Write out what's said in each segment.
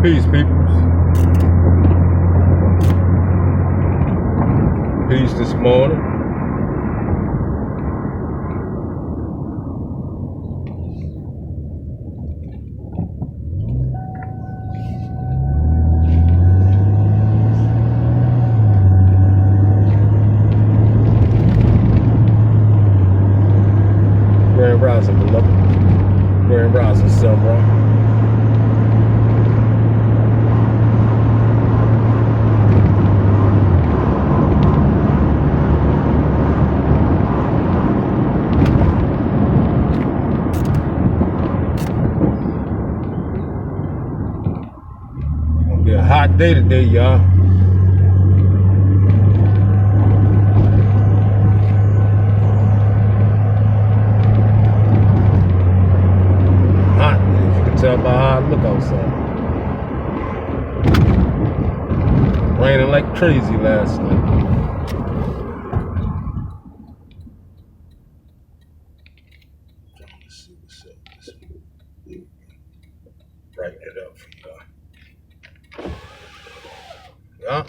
Peace, people. Peace this morning. Grand Rising, beloved. Grand Rising, son, bro. Gonna be a hot day today, y'all. Tell by how I look outside. Raining like crazy last night. Let's see what's up. Brighten it up for y'all. Yeah.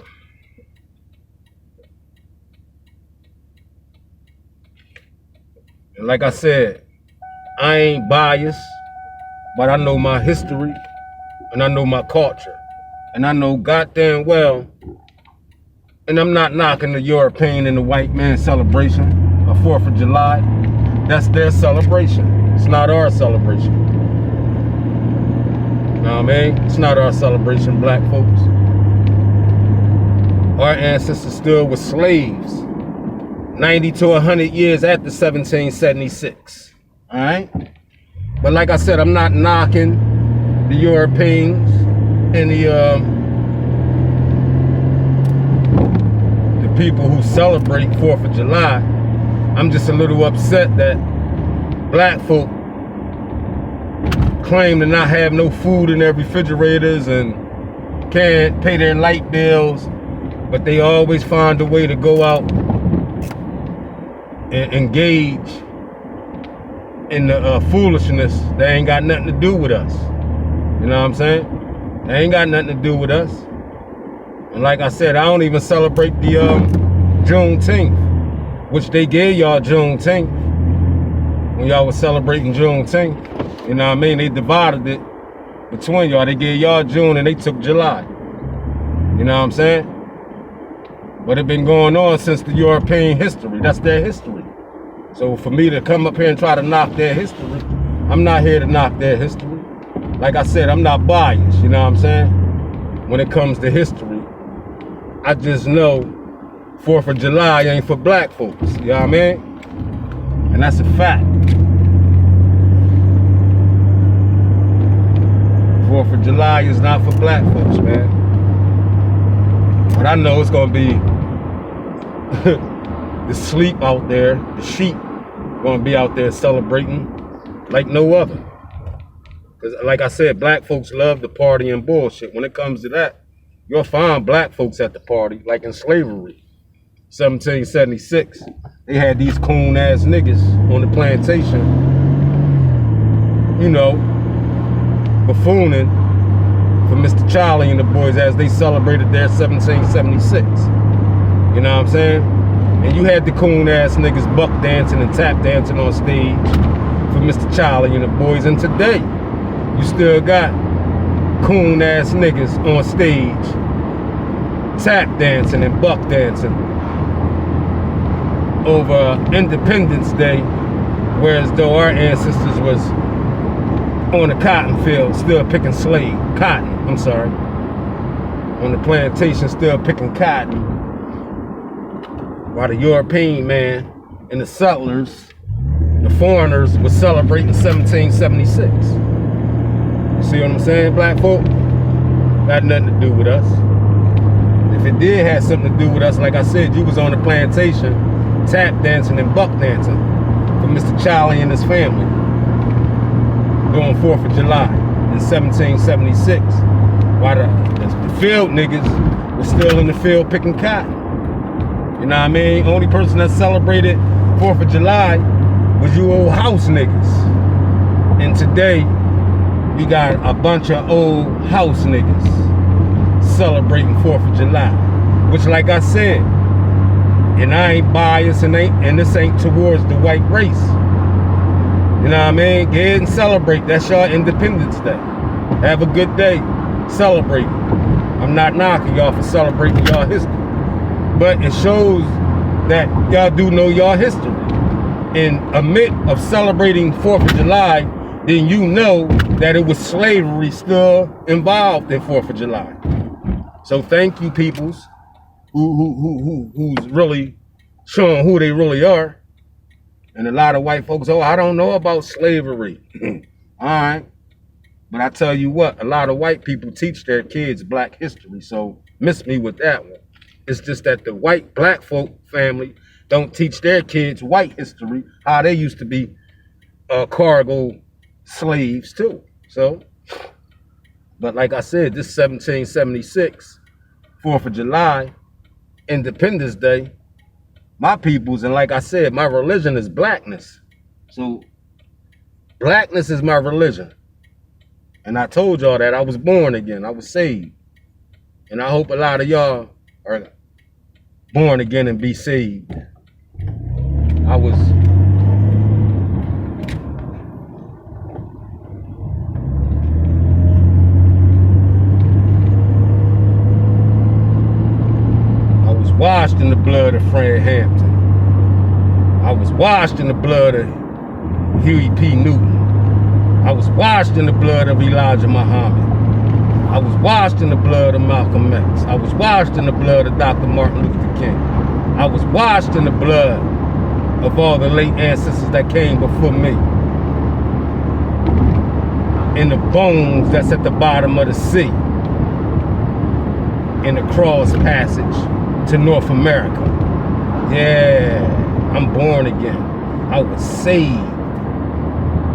And like I said, I ain't biased. But I know my history, and I know my culture, and I know goddamn well, and I'm not knocking the European and the white man celebration of 4th of July. That's their celebration. It's not our celebration. Know what I mean? It's not our celebration, black folks. Our ancestors still were slaves 90 to 100 years after 1776, all right? But like I said, I'm not knocking the Europeans and the people who celebrate 4th of July. I'm just a little upset that black folk claim to not have no food in their refrigerators and can't pay their light bills, but they always find a way to go out and engage in the foolishness that ain't got nothing to do with us. You know what I'm saying? That ain't got nothing to do with us. And like I said, I don't even celebrate the Juneteenth, which they gave y'all Juneteenth when y'all was celebrating Juneteenth. You know what I mean? They divided it between y'all. They gave y'all June and they took July. You know what I'm saying? But it been going on since the European history. That's their history. So for me to come up here and try to knock their history, I'm not here to knock their history. Like I said, I'm not biased, you know what I'm saying? When it comes to history, I just know 4th of July ain't for black folks, you know what I mean? And that's a fact. 4th of July is not for black folks, man. But I know it's gonna be the sleep out there, the sheep gonna be out there celebrating like no other. Because like I said, black folks love the party and bullshit. When it comes to that, you'll find black folks at the party, like in slavery. 1776, they had these coon ass niggas on the plantation, you know, buffooning for Mr. Charlie and the boys as they celebrated their 1776. You know what I'm saying? And you had the coon ass niggas buck dancing and tap dancing on stage for Mr. Charlie and the boys. And today, you still got coon ass niggas on stage tap dancing and buck dancing over Independence Day, whereas though our ancestors was on the cotton field still picking cotton, on the plantation still picking cotton, while the European man and the settlers, the foreigners, was celebrating 1776. You see what I'm saying, black folk? Got nothing to do with us. If it did have something to do with us, like I said, you was on the plantation tap dancing and buck dancing for Mr. Charlie and his family during 4th of July in 1776, while the field niggas was still in the field picking cotton. You know what I mean? Only person that celebrated 4th of July was you old house niggas. And today, we got a bunch of old house niggas celebrating 4th of July. Which, like I said, and I ain't biased and this ain't towards the white race. You know what I mean? Go ahead and celebrate. That's your Independence Day. Have a good day. Celebrate. I'm not knocking y'all for celebrating y'all history. But it shows that y'all do know y'all history. And amid of celebrating 4th of July, then you know that it was slavery still involved in 4th of July. So thank you, peoples, who's really showing who they really are. And a lot of white folks, oh, I don't know about slavery. All right. But I tell you what, a lot of white people teach their kids black history. So miss me with that one. It's just that the black folk family don't teach their kids white history, how they used to be cargo slaves too. So, but like I said, this 1776, 4th of July, Independence Day, my peoples, and like I said, my religion is blackness. So blackness is my religion. And I told y'all that I was born again. I was saved. And I hope a lot of y'all are born again and be saved. I was washed in the blood of Fred Hampton. I was washed in the blood of Huey P. Newton. I was washed in the blood of Elijah Muhammad. I was washed in the blood of Malcolm X. I was washed in the blood of Dr. Martin Luther King. I was washed in the blood of all the late ancestors that came before me. In the bones that's at the bottom of the sea. In the cross passage to North America. Yeah, I'm born again. I was saved.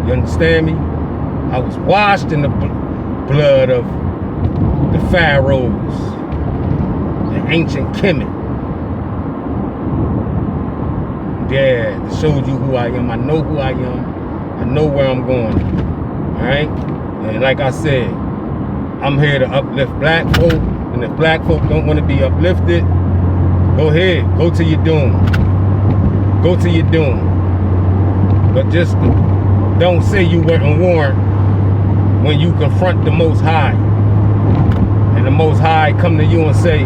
You understand me? I was washed in the blood of the pharaohs, the ancient Kemet. Yeah, to show you who I am. I know who I am. I know where I'm going. All right? And like I said, I'm here to uplift black folk. And if black folk don't want to be uplifted, go ahead. Go to your doom. Go to your doom. But just don't say you weren't warned when you confront the Most High. And the Most High come to you and say,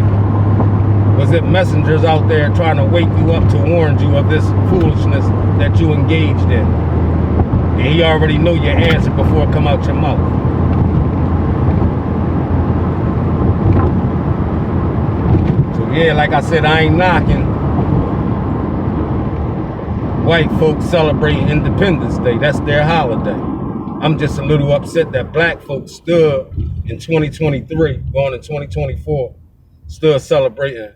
was it messengers out there trying to wake you up to warn you of this foolishness that you engaged in? And he already know your answer before it come out your mouth. So yeah, like I said, I ain't knocking white folks celebrating Independence Day. That's their holiday. I'm just a little upset that black folks still in 2023, going in 2024, still celebrating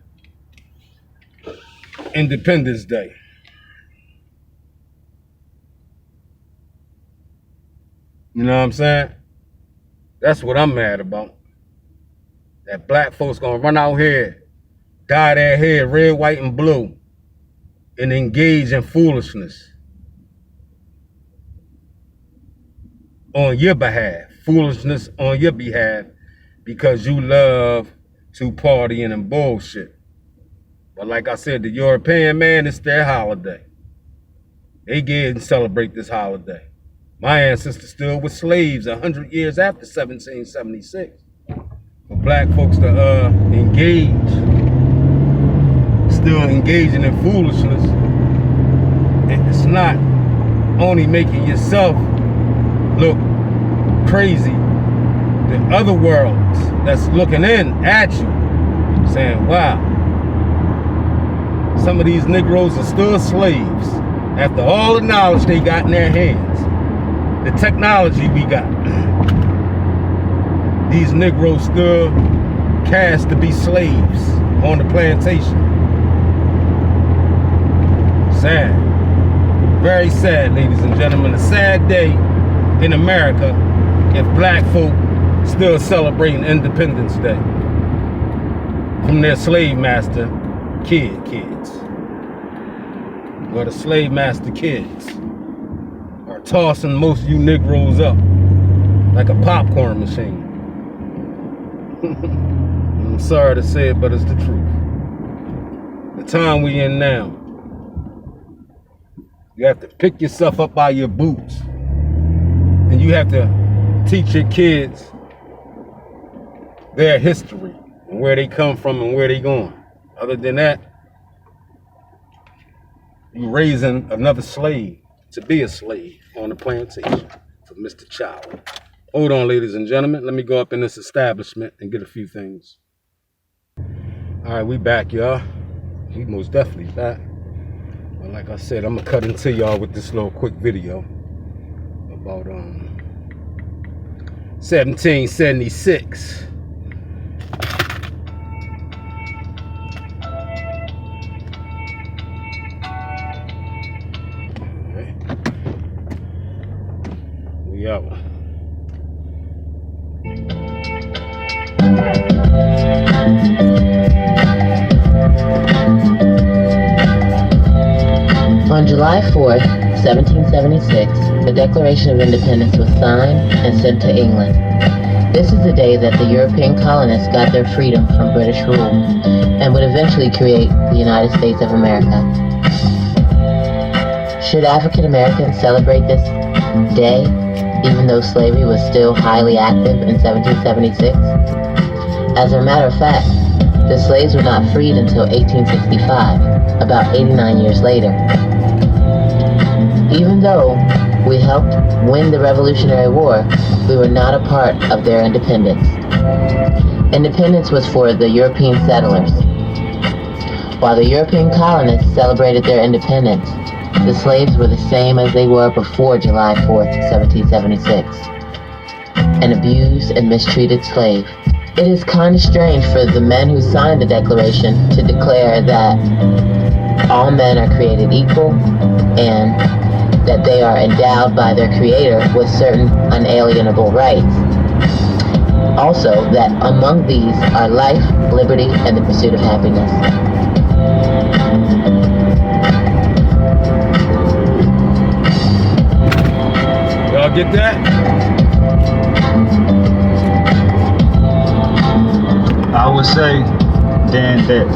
Independence Day. You know what I'm saying? That's what I'm mad about. That black folks gonna run out here, dye their hair red, white, and blue, and engage in foolishness on your behalf. Foolishness on your behalf because you love to party and bullshit. But like I said, the European man, it's their holiday. They get and celebrate this holiday. My ancestors still were slaves 100 years after 1776. For black folks to engage, still engaging in foolishness, it's not only making yourself look crazy, the other worlds that's looking in at you, saying, wow, some of these Negroes are still slaves after all the knowledge they got in their hands, the technology we got. These Negroes still cast to be slaves on the plantation. Sad. Very sad, ladies and gentlemen. A sad day in America if black folk still celebrating Independence Day from their slave master kids. Or the slave master kids are tossing most of you Negroes up like a popcorn machine. I'm sorry to say it, but it's the truth. The time we in now, you have to pick yourself up by your boots, and you have to teach your kids their history and where they come from and where they going. Other than that, you're raising another slave to be a slave on the plantation for Mr. Child. Hold on, ladies and gentlemen. Let me go up in this establishment and get a few things. All right, we back, y'all. We most definitely back. But like I said, I'm gonna cut into y'all with this little quick video about 1776. Okay. We out. On July 4th, 1776, the Declaration of Independence was signed and sent to England. This is the day that the European colonists got their freedom from British rule and would eventually create the United States of America. Should African Americans celebrate this day, even though slavery was still highly active in 1776? As a matter of fact, the slaves were not freed until 1865, about 89 years later. Even though we helped win the Revolutionary War, we were not a part of their independence. Independence was for the European settlers. While the European colonists celebrated their independence, the slaves were the same as they were before July 4th, 1776. An abused and mistreated slave. It is kind of strange for the men who signed the Declaration to declare that all men are created equal and that they are endowed by their Creator with certain unalienable rights. Also, that among these are life, liberty, and the pursuit of happiness. Y'all get that? I would say then that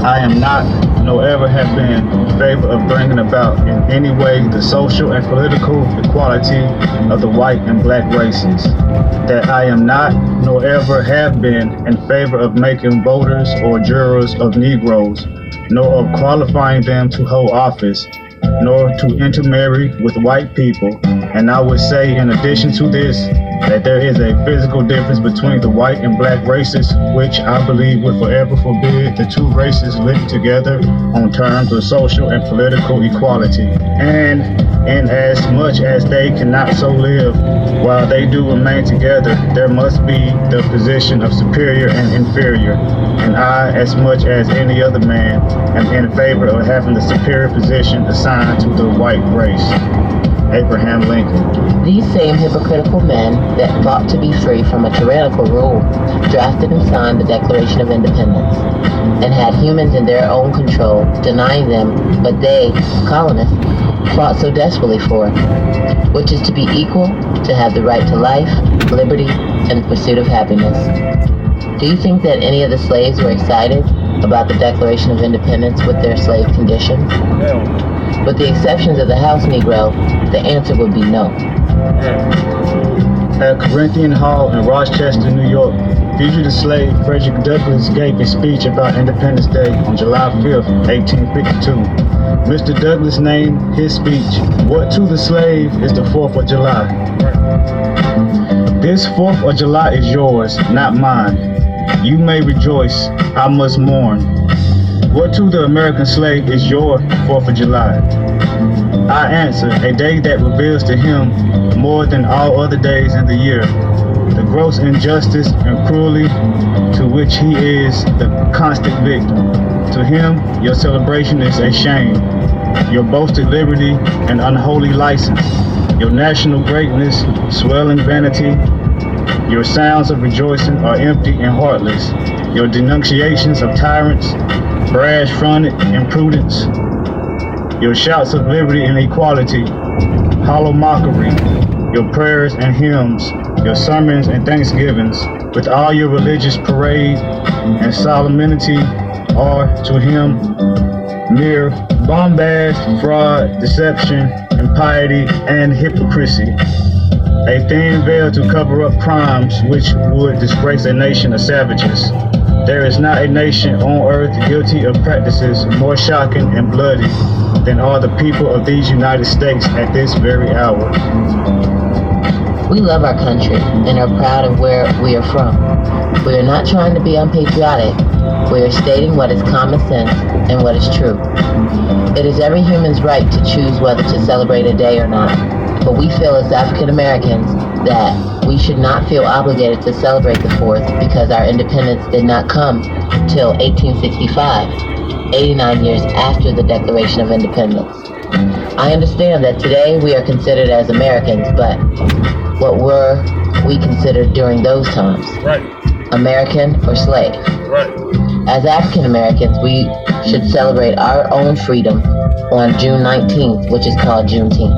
I am not, nor ever have been, in favor of bringing about in any way the social and political equality of the white and black races. That I am not, nor ever have been, in favor of making voters or jurors of Negroes, nor of qualifying them to hold office, nor to intermarry with white people. And I would say, in addition to this, that there is a physical difference between the white and black races, which I believe would forever forbid the two races living together on terms of social and political equality. And as much as they cannot so live, while they do remain together, there must be the position of superior and inferior. And I, as much as any other man, am in favor of having the superior position assigned to the white race. Abraham Lincoln. These same hypocritical men that fought to be free from a tyrannical rule drafted and signed the Declaration of Independence and had humans in their own control, denying them what they, colonists, fought so desperately for, which is to be equal, to have the right to life, liberty, and the pursuit of happiness. Do you think that any of the slaves were excited about the Declaration of Independence with their slave condition? Hell no. With the exceptions of the house Negro, the answer would be no. At Corinthian Hall in Rochester, New York, fugitive slave Frederick Douglass gave a speech about Independence Day on July 5th, 1852. Mr. Douglass named his speech, "What to the slave is the 4th of July." This 4th of July is yours, not mine. You may rejoice, I must mourn. What to the American slave is your 4th of July? I answer, a day that reveals to him more than all other days in the year the gross injustice and cruelty to which he is the constant victim. To him, your celebration is a shame, your boasted liberty an unholy license, your national greatness swelling vanity. Your sounds of rejoicing are empty and heartless. Your denunciations of tyrants, brash-fronted imprudence. Your shouts of liberty and equality, hollow mockery. Your prayers and hymns, your sermons and thanksgivings, with all your religious parade and solemnity, are to him mere bombast, fraud, deception, impiety, and hypocrisy. A thin veil to cover up crimes which would disgrace a nation of savages. There is not a nation on earth guilty of practices more shocking and bloody than are the people of these United States at this very hour. We love our country and are proud of where we are from. We are not trying to be unpatriotic. We are stating what is common sense and what is true. It is every human's right to choose whether to celebrate a day or not, but we feel as African Americans that we should not feel obligated to celebrate the 4th because our independence did not come till 1865, 89 years after the Declaration of Independence. I understand that today we are considered as Americans, but what were we considered during those times? Right. American or slave? Right. As African Americans, we should celebrate our own freedom on June 19th, which is called Juneteenth.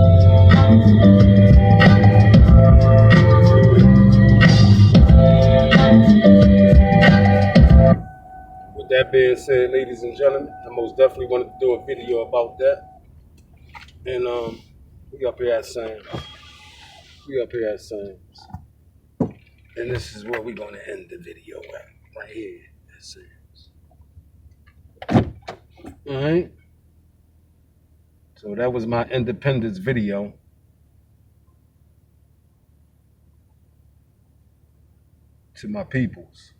With that being said, ladies and gentlemen, I most definitely wanted to do a video about that. And we up here at Sam's. And this is where we're gonna end the video at, right here at Sam's. Alright. So that was my independence video. To my peoples.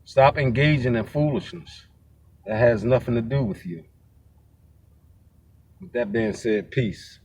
Stop engaging in foolishness. That has nothing to do with you. With that being said, peace.